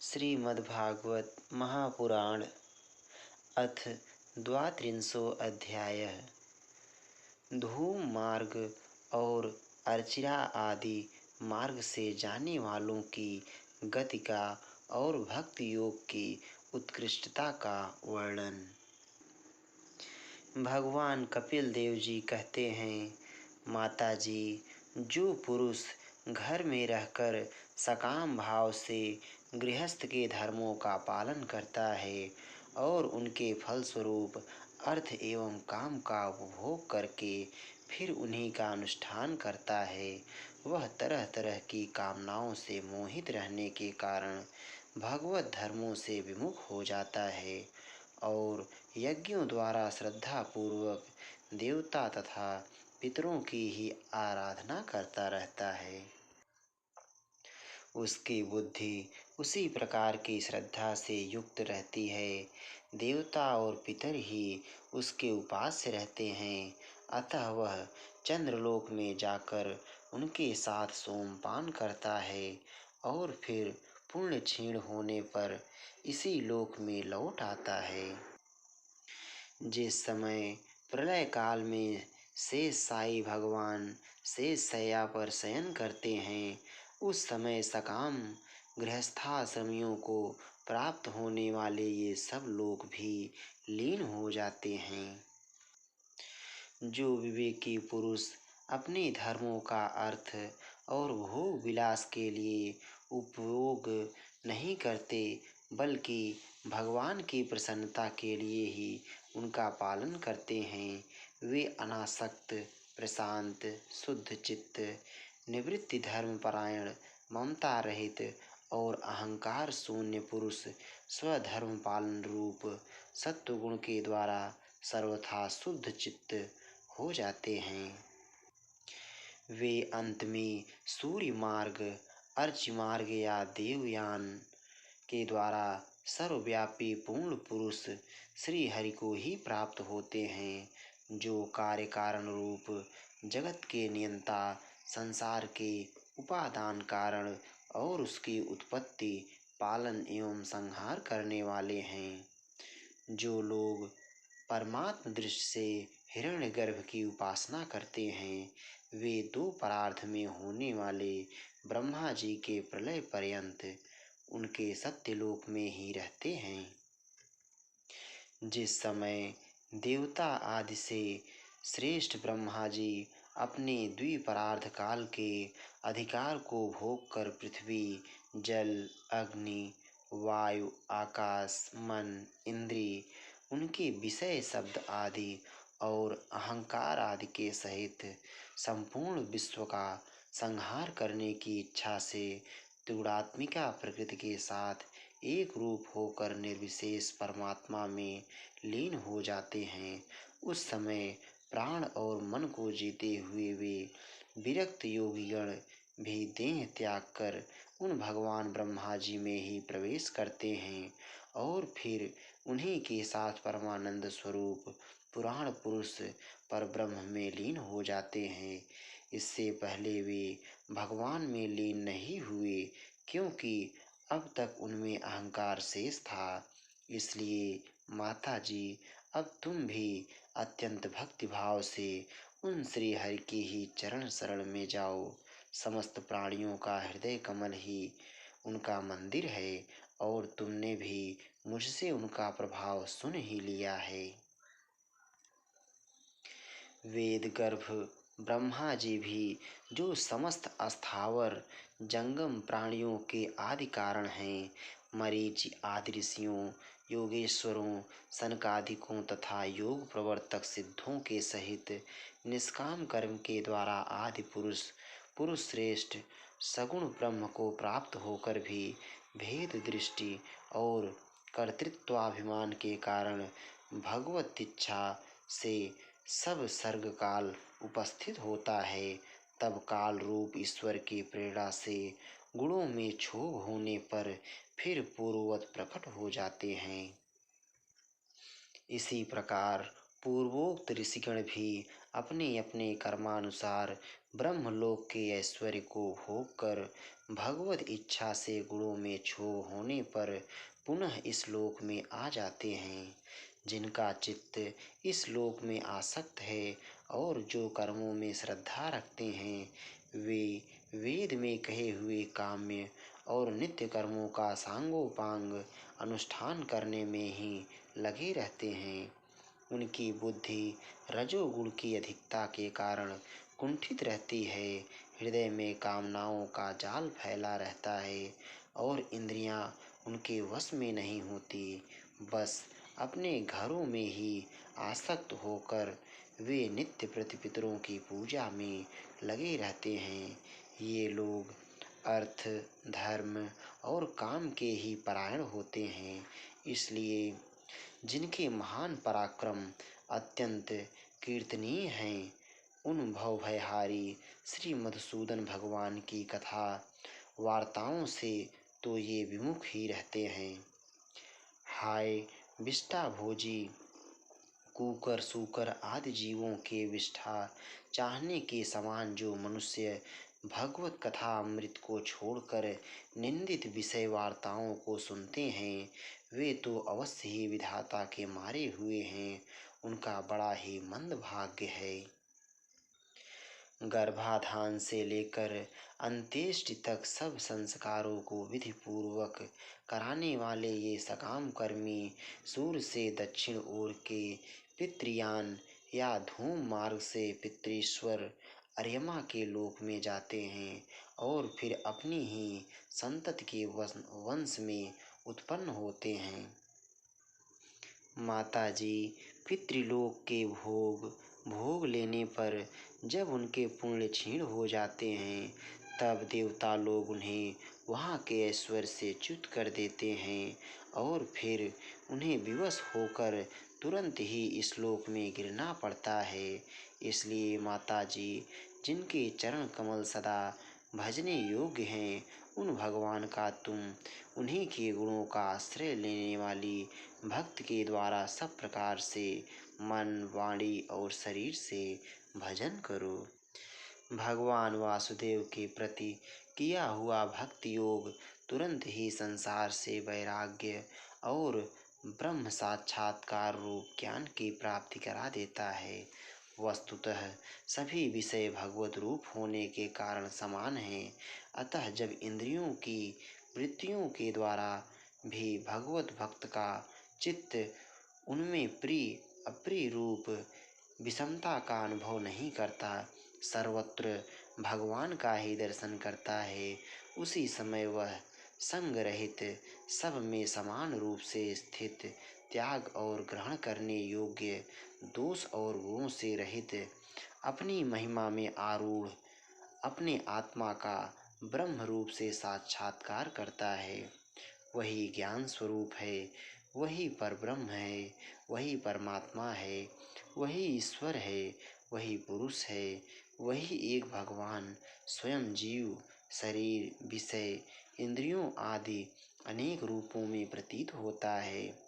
श्रीमद्भागवत महापुराण अथ द्वात्रिंशो अध्यायः। धूम मार्ग और अर्चिरा आदि मार्ग से जाने वालों की गति का और भक्ति योग की उत्कृष्टता का वर्णन। भगवान कपिल देव जी कहते हैं, माता जी, जो पुरुष घर में रहकर सकाम भाव से गृहस्थ के धर्मों का पालन करता है और उनके फलस्वरूप अर्थ एवं काम का उपभोग करके फिर उन्हीं का अनुष्ठान करता है, वह तरह तरह की कामनाओं से मोहित रहने के कारण भगवत धर्मों से विमुख हो जाता है और यज्ञों द्वारा श्रद्धा पूर्वक देवता तथा पितरों की ही आराधना करता रहता है। उसकी बुद्धि उसी प्रकार की श्रद्धा से युक्त रहती है। देवता और पितर ही उसके उपास्य रहते हैं, अतः वह चंद्रलोक में जाकर उनके साथ सोमपान करता है और फिर पुण्य क्षीण होने पर इसी लोक में लौट आता है। जिस समय प्रलय काल में शेष साई भगवान शेष शैया पर शयन करते हैं, उस समय सकाम गृहस्थाश्रमियों को प्राप्त होने वाले ये सब लोग भी लीन हो जाते हैं। जो विवेकी पुरुष अपने धर्मों का अर्थ और भोग विलास के लिए उपयोग नहीं करते, बल्कि भगवान की प्रसन्नता के लिए ही उनका पालन करते हैं, वे अनासक्त, प्रशांत, शुद्ध चित्त, निवृत्ति धर्मपरायण, ममता रहित और अहंकार शून्य पुरुष स्वधर्म पालन रूप सत्वगुण के द्वारा सर्वथा शुद्ध चित्त हो जाते हैं। वे अंत में सूर्य मार्ग, अर्च मार्ग या देवयान के द्वारा सर्वव्यापी पूर्ण पुरुष श्री हरि को ही प्राप्त होते हैं, जो कार्य कारण रूप जगत के नियंता, संसार के उपादान कारण और उसकी उत्पत्ति, पालन एवं संहार करने वाले हैं। जो लोग परमात्म दृष्टि से हिरण्यगर्भ की उपासना करते हैं, वे दो परार्थ में होने वाले ब्रह्मा जी के प्रलय पर्यंत उनके सत्यलोक में ही रहते हैं। जिस समय देवता आदि से श्रेष्ठ ब्रह्मा जी अपने द्विपरार्ध काल के अधिकार को भोग कर पृथ्वी, जल, अग्नि, वायु, आकाश, मन, इंद्रिय, उनके विषय शब्द आदि और अहंकार आदि के सहित संपूर्ण विश्व का संहार करने की इच्छा से त्रिगुणात्मिका प्रकृति के साथ एक रूप होकर निर्विशेष परमात्मा में लीन हो जाते हैं, उस समय प्राण और मन को जीते हुए वे विरक्त योगीगण भी देह त्याग कर उन भगवान ब्रह्मा जी में ही प्रवेश करते हैं और फिर उन्हीं के साथ परमानंद स्वरूप पुराण पुरुष पर ब्रह्म में लीन हो जाते हैं। इससे पहले वे भगवान में लीन नहीं हुए, क्योंकि अब तक उनमें अहंकार शेष था। इसलिए माता जी, अब तुम भी अत्यंत भक्ति भाव से उन श्री हरि की ही चरण शरण में जाओ। समस्त प्राणियों का हृदय कमल ही उनका मंदिर है और तुमने भी मुझसे उनका प्रभाव सुन ही लिया है। वेद गर्भ ब्रह्मा जी भी, जो समस्त अस्थावर जंगम प्राणियों के आदि कारण हैं, मरीचि आदि ऋषियों, योगेश्वरों, सनकादिकों तथा योग प्रवर्तक सिद्धों के सहित निष्काम कर्म के द्वारा आदि पुरुष पुरुष श्रेष्ठ सगुण ब्रह्म को प्राप्त होकर भी भेद दृष्टि और कर्तृत्वाभिमान के कारण भगवत इच्छा से सब सर्ग काल उपस्थित होता है, तब काल रूप ईश्वर की प्रेरणा से गुणों में क्षोभ होने पर फिर पूर्ववत प्रकट हो जाते हैं। इसी प्रकार पूर्वोक्त ऋषिगण भी अपने अपने कर्मानुसार ब्रह्मलोक के ऐश्वर्य को भोग कर भगवत इच्छा से गुणों में क्षोभ होने पर पुनः इस लोक में आ जाते हैं। जिनका चित्त इस लोक में आसक्त है और जो कर्मों में श्रद्धा रखते हैं, वे वेद में कहे हुए काम्य और नित्य कर्मों का सांगोपांग अनुष्ठान करने में ही लगे रहते हैं। उनकी बुद्धि रजोगुण की अधिकता के कारण कुंठित रहती है, हृदय में कामनाओं का जाल फैला रहता है और इंद्रियां उनके वश में नहीं होती। बस अपने घरों में ही आसक्त होकर वे नित्य प्रतिपितरों की पूजा में लगे रहते हैं। ये लोग अर्थ, धर्म और काम के ही परायण होते हैं। इसलिए जिनके महान पराक्रम अत्यंत कीर्तनीय हैं, उन भवभयहारी श्री मधुसूदन भगवान की कथा वार्ताओं से तो ये विमुख ही रहते हैं। हाय विष्ठा भोजी, कुकर सूकर आदि जीवों के विष्ठा चाहने के समान जो मनुष्य भगवत कथा अमृत को छोड़कर निंदित विषय वार्ताओं को सुनते हैं, वे तो अवश्य ही विधाता के मारे हुए हैं। उनका बड़ा ही मंद भाग्य है। गर्भाधान से लेकर अंत्येष्टि तक सब संस्कारों को विधि पूर्वक कराने वाले ये सकाम कर्मी सूर्य से दक्षिण ओर के पितृयान या धूम मार्ग से पितृश्वर अर्यमा के लोक में जाते हैं और फिर अपनी ही संतति के वंश में उत्पन्न होते हैं। माताजी पितृलोक के भोग लेने पर जब उनके पुण्य क्षीण हो जाते हैं, तब देवता लोग उन्हें वहाँ के ऐश्वर्य से च्युत कर देते हैं और फिर उन्हें विवश होकर तुरंत ही इस लोक में गिरना पड़ता है। इसलिए माताजी, जिनके चरण कमल सदा भजने योग्य हैं, उन भगवान का तुम उन्हीं के गुणों का आश्रय लेने वाली भक्त के द्वारा सब प्रकार से मन, वाणी और शरीर से भजन करो। भगवान वासुदेव के प्रति किया हुआ भक्ति योग तुरंत ही संसार से वैराग्य और ब्रह्म साक्षात्कार रूप ज्ञान की प्राप्ति करा देता है। वस्तुतः सभी विषय भगवत रूप होने के कारण समान हैं। अतः जब इंद्रियों की वृत्तियों के द्वारा भी भगवत भक्त का चित्त उनमें प्रिय अप्रिय रूप विषमता का अनुभव नहीं करता, सर्वत्र भगवान का ही दर्शन करता है, उसी समय वह संग रहित सब में समान रूप से स्थित, त्याग और ग्रहण करने योग्य, दोष और गुणों से रहित, अपनी महिमा में आरूढ़ अपने आत्मा का ब्रह्म रूप से साक्षात्कार करता है। वही ज्ञान स्वरूप है, वही परब्रह्म है, वही परमात्मा है, वही ईश्वर है, वही पुरुष है, वही एक भगवान स्वयं जीव, शरीर, विषय, इंद्रियों आदि अनेक रूपों में प्रतीत होता है।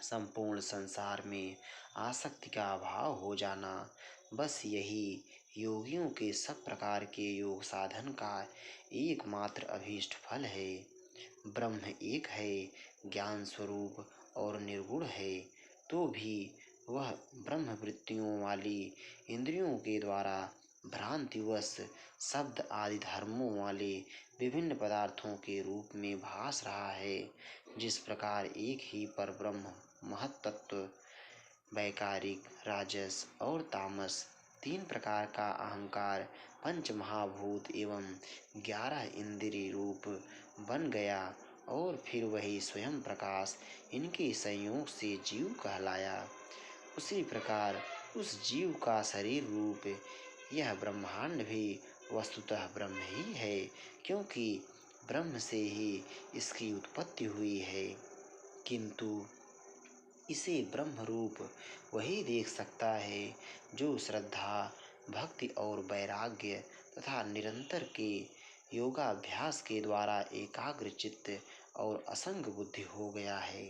संपूर्ण संसार में आसक्ति का अभाव हो जाना, बस यही योगियों के सब प्रकार के योग साधन का एकमात्र अभीष्ट फल है। ब्रह्म एक है, ज्ञान स्वरूप और निर्गुण है, तो भी वह ब्रह्म वृत्तियों वाली इंद्रियों के द्वारा भ्रांतिवश शब्द आदि धर्मों वाले विभिन्न पदार्थों के रूप में भास रहा है। जिस प्रकार एक ही परब्रह्म महत्तत्व वैकारिक, राजस और तामस तीन प्रकार का अहंकार पंच महाभूत एवं 11 इंद्रिय रूप बन गया और फिर वही स्वयं प्रकाश इनके संयोग से जीव कहलाया, उसी प्रकार उस जीव का शरीर रूप यह ब्रह्मांड भी वस्तुतः ब्रह्म ही है, क्योंकि ब्रह्म से ही इसकी उत्पत्ति हुई है। किंतु इसे ब्रह्म रूप वही देख सकता है जो श्रद्धा, भक्ति और वैराग्य तथा निरंतर के योगाभ्यास के द्वारा एकाग्र चित्त और असंग बुद्धि हो गया है।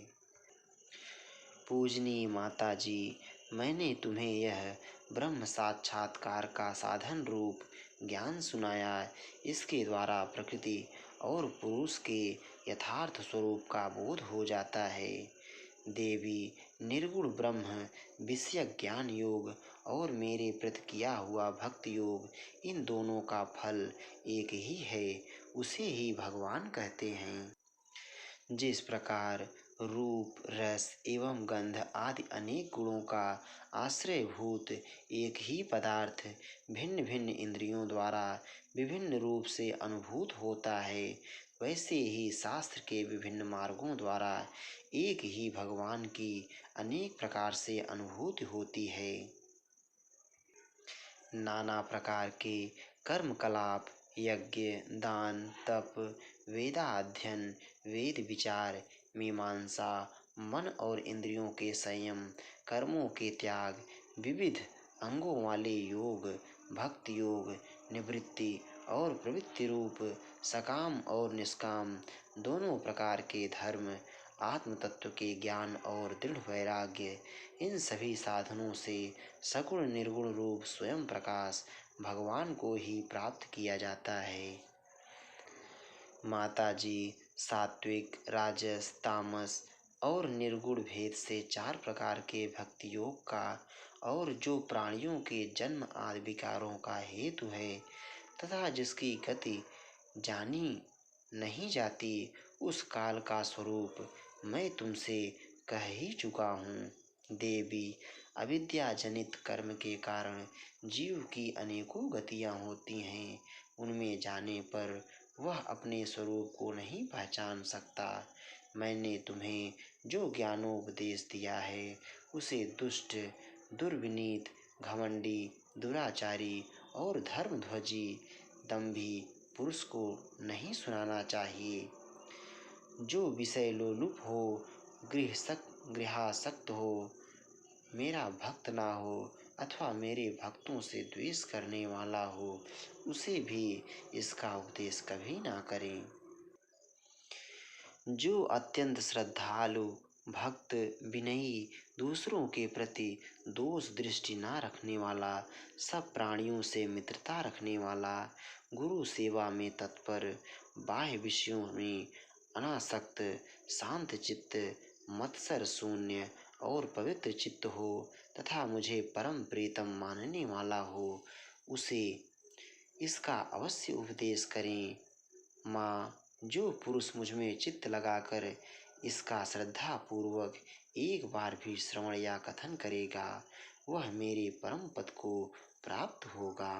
पूजनीय माता जी, मैंने तुम्हें यह ब्रह्म साक्षात्कार का साधन रूप ज्ञान सुनाया। इसके द्वारा प्रकृति और पुरुष के यथार्थ स्वरूप का बोध हो जाता है। देवी, निर्गुण ब्रह्म विषय ज्ञान योग और मेरे प्रति किया हुआ भक्ति योग, इन दोनों का फल एक ही है, उसे ही भगवान कहते हैं। जिस प्रकार रूप, रस एवं गंध आदि अनेक गुणों का आश्रयभूत एक ही पदार्थ भिन्न भिन्न इंद्रियों द्वारा विभिन्न रूप से अनुभूत होता है, वैसे ही शास्त्र के विभिन्न मार्गों द्वारा एक ही भगवान की अनेक प्रकार से अनुभूति होती है। नाना प्रकार के कर्मकलाप, यज्ञ, दान, तप, वेदाध्ययन, वेद विचार, मीमांसा, मन और इंद्रियों के संयम, कर्मों के त्याग, विविध अंगों वाले योग, भक्ति योग, निवृत्ति और प्रवृत्ति रूप सकाम और निष्काम दोनों प्रकार के धर्म, आत्म तत्व के ज्ञान और दृढ़ वैराग्य, इन सभी साधनों से सगुण निर्गुण रूप स्वयं प्रकाश भगवान को ही प्राप्त किया जाता है। माता जी, सात्विक, राजस, तामस और निर्गुण भेद से चार प्रकार के भक्ति योग का और जो प्राणियों के जन्म आदि विकारों का हेतु है तथा जिसकी गति जानी नहीं जाती, उस काल का स्वरूप मैं तुमसे कह ही चुका हूँ। देवी, अविद्या जनित कर्म के कारण जीव की अनेकों गतियाँ होती हैं। उनमें जाने पर वह अपने स्वरूप को नहीं पहचान सकता। मैंने तुम्हें जो ज्ञानोपदेश दिया है उसे दुष्ट, दुर्विनीत, घमंडी, दुराचारी और धर्मध्वजी, दंभी पुरुष को नहीं सुनाना चाहिए। जो विषय लोलुप हो, गृहासक्त हो, मेरा भक्त ना हो अथवा मेरे भक्तों से द्वेष करने वाला हो, उसे भी इसका उपदेश कभी ना करें। जो अत्यंत श्रद्धालु, भक्त, विनयी, दूसरों के प्रति दोष दृष्टि ना रखने वाला, सब प्राणियों से मित्रता रखने वाला, गुरु सेवा में तत्पर, बाह्य विषयों में अनासक्त, शांत चित्त, मत्सर शून्य और पवित्र चित्त हो तथा मुझे परम प्रीतम मानने वाला हो, उसे इसका अवश्य उपदेश करें। माँ, जो पुरुष मुझ में चित्त लगाकर इसका श्रद्धा पूर्वक एक बार भी श्रवण या कथन करेगा, वह मेरे परम पद को प्राप्त होगा।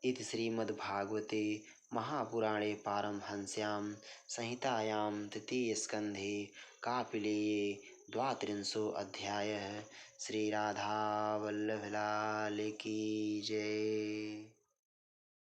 इति श्रीमद्भागवते महापुराणे पारमहंस्यां संहितायां तृतीयस्कन्धे कापिलेये द्वात्रिंशो अध्यायः। श्री राधा वल्लभ लाल की जय।